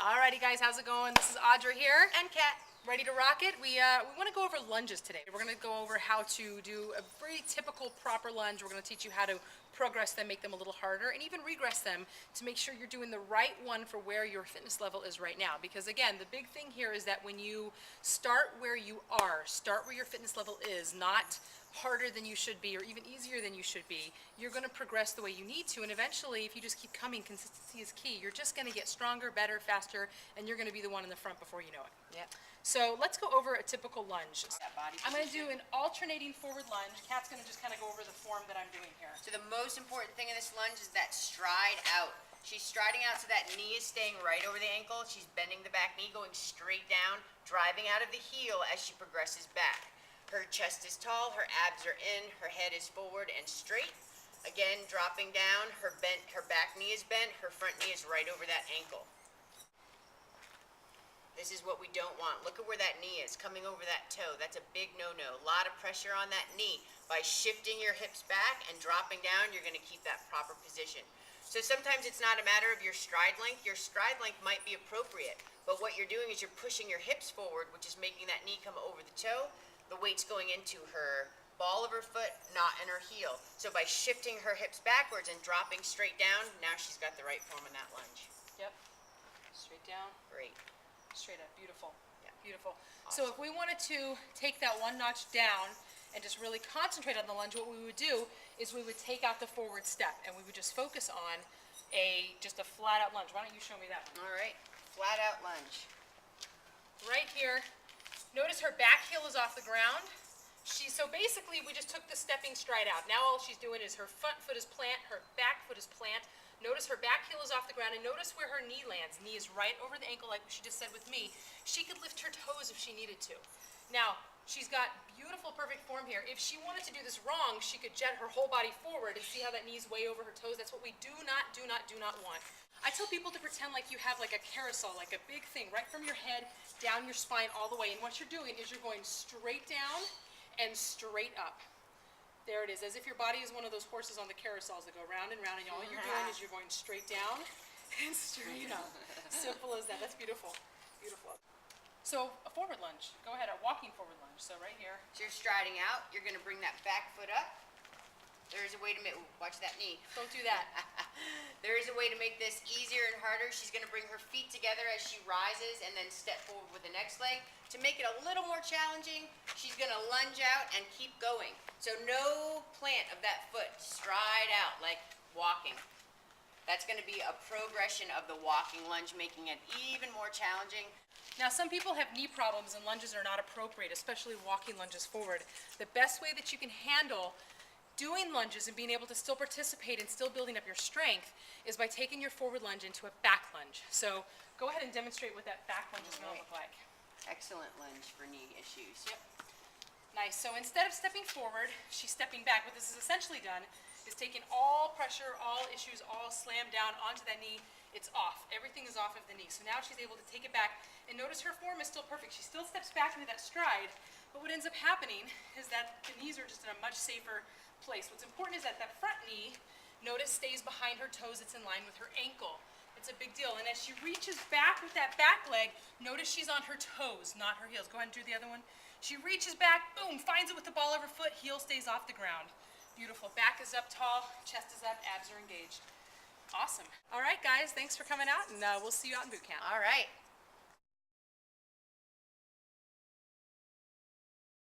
Alrighty guys, how's it going? This is Audra here. And Kat. Ready to rock it? We want to go over lunges today. We're going to go over how to do a very typical proper lunge. We're going to teach you how to progress them, make them a little harder, and even regress them to make sure you're doing the right one for where your fitness level is right now. Because again, the big thing here is that when you start where you are, start where your fitness level is, not harder than you should be or even easier than you should be, you're going to progress the way you need to, and eventually if you just keep coming, consistency is key. You're just going to get stronger, better, faster, and you're going to be the one in the front before you know it. Yep. So let's go over a typical lunge. I'm going to do Position. an alternating forward lunge. Kat's going to just kind of go over the form that I'm doing here. So the most important thing in this lunge is that stride out. She's striding out so that knee is staying right over the ankle. She's bending the back knee, going straight down, driving out of the heel as she progresses back. Her chest is tall, her abs are in, her head is forward and straight. Again, dropping down, her back knee is bent, her front knee is right over that ankle. This is what we don't want. Look at where that knee is, coming over that toe. That's a big no-no. A lot of pressure on that knee. By shifting your hips back and dropping down, you're going to keep that proper position. So sometimes it's not a matter of your stride length. Your stride length might be appropriate, but what you're doing is you're pushing your hips forward, which is making that knee come over the toe. The weight's going into her ball of her foot, not in her heel. So by shifting her hips backwards and dropping straight down, now she's got the right form in that lunge. Yep. Straight down. Great. Straight up. Beautiful. Yeah. Beautiful. Awesome. So if we wanted to take that one notch down and just really concentrate on the lunge, what we would do is we would take out the forward step and we would just focus on just a flat out lunge. Why don't you show me that one? All right. Flat out lunge. Right here. Notice her back heel is off the ground. So basically we just took the stepping stride out. Now all she's doing is her front foot is plant, her back foot is plant. Notice her back heel is off the ground, and notice where her knee lands. Knee is right over the ankle like she just said with me. She could lift her toes if she needed to. Now, she's got beautiful, perfect form here. If she wanted to do this wrong, she could jet her whole body forward and see how that knee's way over her toes. That's what we do not want. I tell people to pretend like you have like a carousel, like a big thing, right from your head down your spine all the way. And what you're doing is you're going straight down and straight up. There it is, as if your body is one of those horses on the carousels that go round and round, and all you're doing is you're going straight down and straight up. Simple as that. That's beautiful. Beautiful. So a forward lunge. Go ahead, a walking forward lunge. So right here. So you're striding out. You're going to bring that back foot up. There is a way to make, watch that knee. Don't do that. There is a way to make this easier and harder. She's going to bring her feet together as she rises and then step forward with the next leg. To make it a little more challenging, she's going to lunge out and keep going. So no plant of that foot. Stride out like walking. That's going to be a progression of the walking lunge, making it even more challenging. Now some people have knee problems and lunges are not appropriate, especially walking lunges forward. The best way that you can handle doing lunges and being able to still participate and still building up your strength is by taking your forward lunge into a back lunge. So go ahead and demonstrate what that back lunge is going to look like. Excellent lunge for knee issues. Yep. Nice. So instead of stepping forward, she's stepping back. What this is essentially done is taking all pressure, all issues, all slammed down onto that knee. It's off. Everything is off of the knee. So now she's able to take it back. And notice her form is still perfect. She still steps back into that stride. But what ends up happening is that the knees are just in a much safer place. What's important is that that front knee, notice, stays behind her toes. It's in line with her ankle. It's a big deal. And as she reaches back with that back leg, notice she's on her toes, not her heels. Go ahead and do the other one. She reaches back, boom, finds it with the ball of her foot, heel stays off the ground. Beautiful. Back is up tall, chest is up, abs are engaged. Awesome. All right, guys, thanks for coming out, and we'll see you out in boot camp. All right.